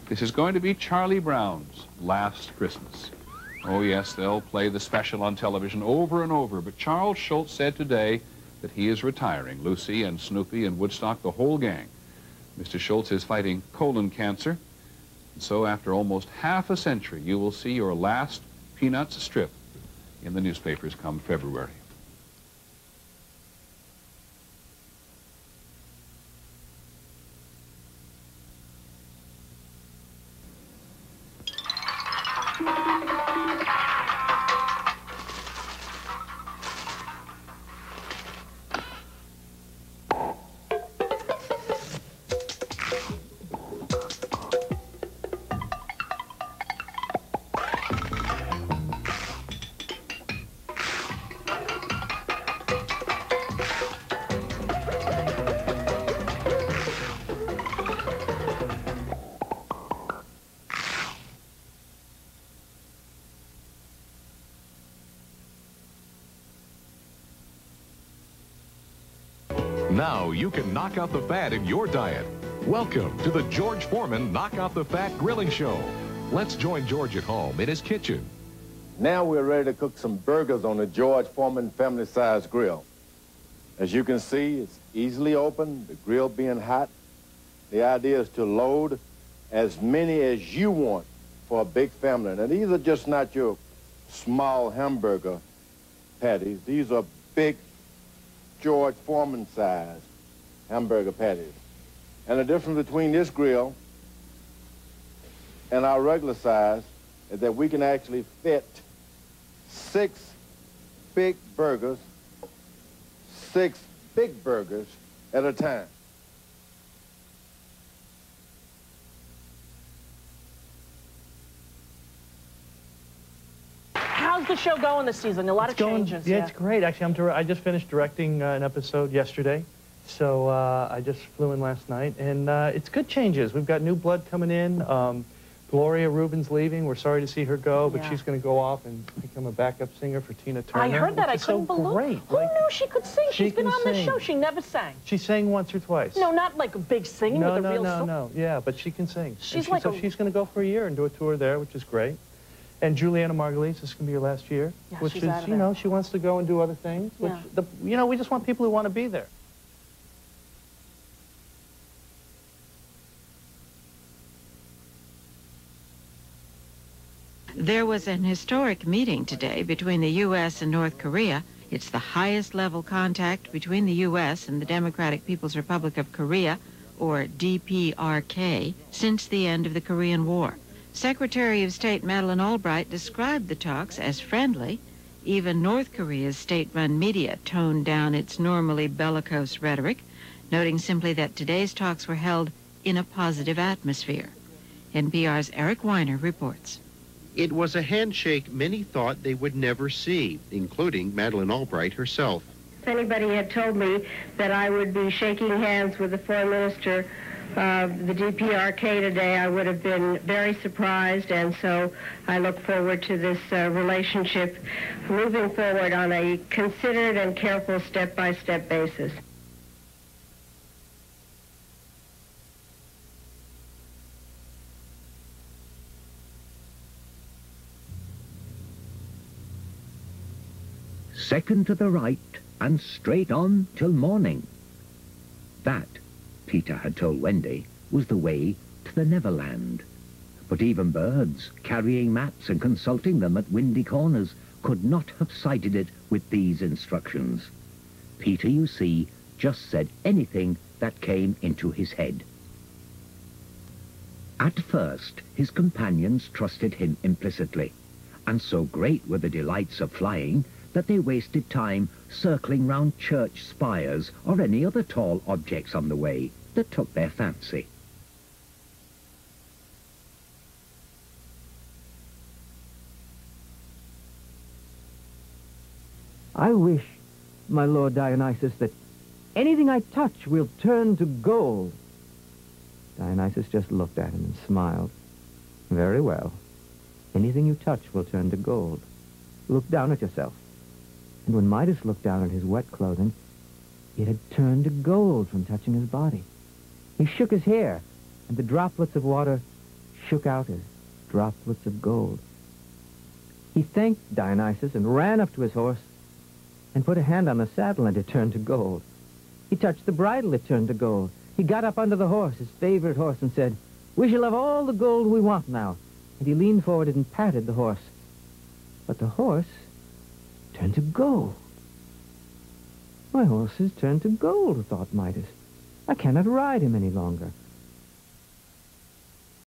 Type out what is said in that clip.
This is going to be Charlie Brown's last Christmas. Oh, yes, they'll play the special on television over and over, but Charles Schultz said today that he is retiring. Lucy and Snoopy and Woodstock, the whole gang. Mr. Schultz is fighting colon cancer, and so after almost half a century, you will see your last Peanuts strip in the newspapers come February. Now you can knock out the fat in your diet. Welcome to the George Foreman Knock Out the Fat Grilling Show. Let's join George at home in his kitchen. Now we're ready to cook some burgers on the George Foreman family-size grill. As you can see, it's easily open, the grill being hot. The idea is to load as many as you want for a big family. Now, these are just not your small hamburger patties. These are big George Foreman size hamburger patties. And the difference between this grill and our regular size is that we can actually fit 6 big burgers at a time. How's the show going this season? A lot of changes. Yeah, it's great. Actually, I just finished directing an episode yesterday, so I just flew in last night, and it's good changes. We've got new blood coming in. Gloria Rubin's leaving. We're sorry to see her go, but she's going to go off and become a backup singer for Tina Turner. I heard that. I couldn't believe it. Who knew she could sing? She's been on this show. She never sang. She sang once or twice. No, not like a big singing with a real song. No. Yeah, but she can sing. She's so she's going to go for a year and do a tour there, which is great. And Juliana Margulies, this is going to be her last year, which is, you know, she wants to go and do other things. Which, you know, we just want people who want to be there. There was an historic meeting today between the U.S. and North Korea. It's the highest level contact between the U.S. and the Democratic People's Republic of Korea, or DPRK, since the end of the Korean War. Secretary of State Madeleine Albright described the talks as friendly. Even North Korea's state-run media toned down its normally bellicose rhetoric, noting simply that today's talks were held in a positive atmosphere. NPR's Eric Weiner reports. It was a handshake many thought they would never see, including Madeleine Albright herself. If anybody had told me that I would be shaking hands with the foreign minister of the DPRK today, I would have been very surprised, and so I look forward to this relationship moving forward on a considered and careful step-by-step basis. Second to the right and straight on till morning. That, Peter had told Wendy, was the way to the Neverland. But even birds, carrying maps and consulting them at windy corners, could not have sighted it with these instructions. Peter, you see, just said anything that came into his head. At first, his companions trusted him implicitly, and so great were the delights of flying that they wasted time circling round church spires or any other tall objects on the way that took their fancy. I wish, my Lord Dionysus, that anything I touch will turn to gold. Dionysus just looked at him and smiled. Very well. Anything you touch will turn to gold. Look down at yourself. And when Midas looked down at his wet clothing, it had turned to gold from touching his body. He shook his hair, and the droplets of water shook out as droplets of gold. He thanked Dionysus and ran up to his horse and put a hand on the saddle, and it turned to gold. He touched the bridle, it turned to gold. He got up under the horse, his favorite horse, and said, "We shall have all the gold we want now." And he leaned forward and patted the horse. But the horse turned to gold. My horse has turned to gold, thought Midas. I cannot ride him any longer.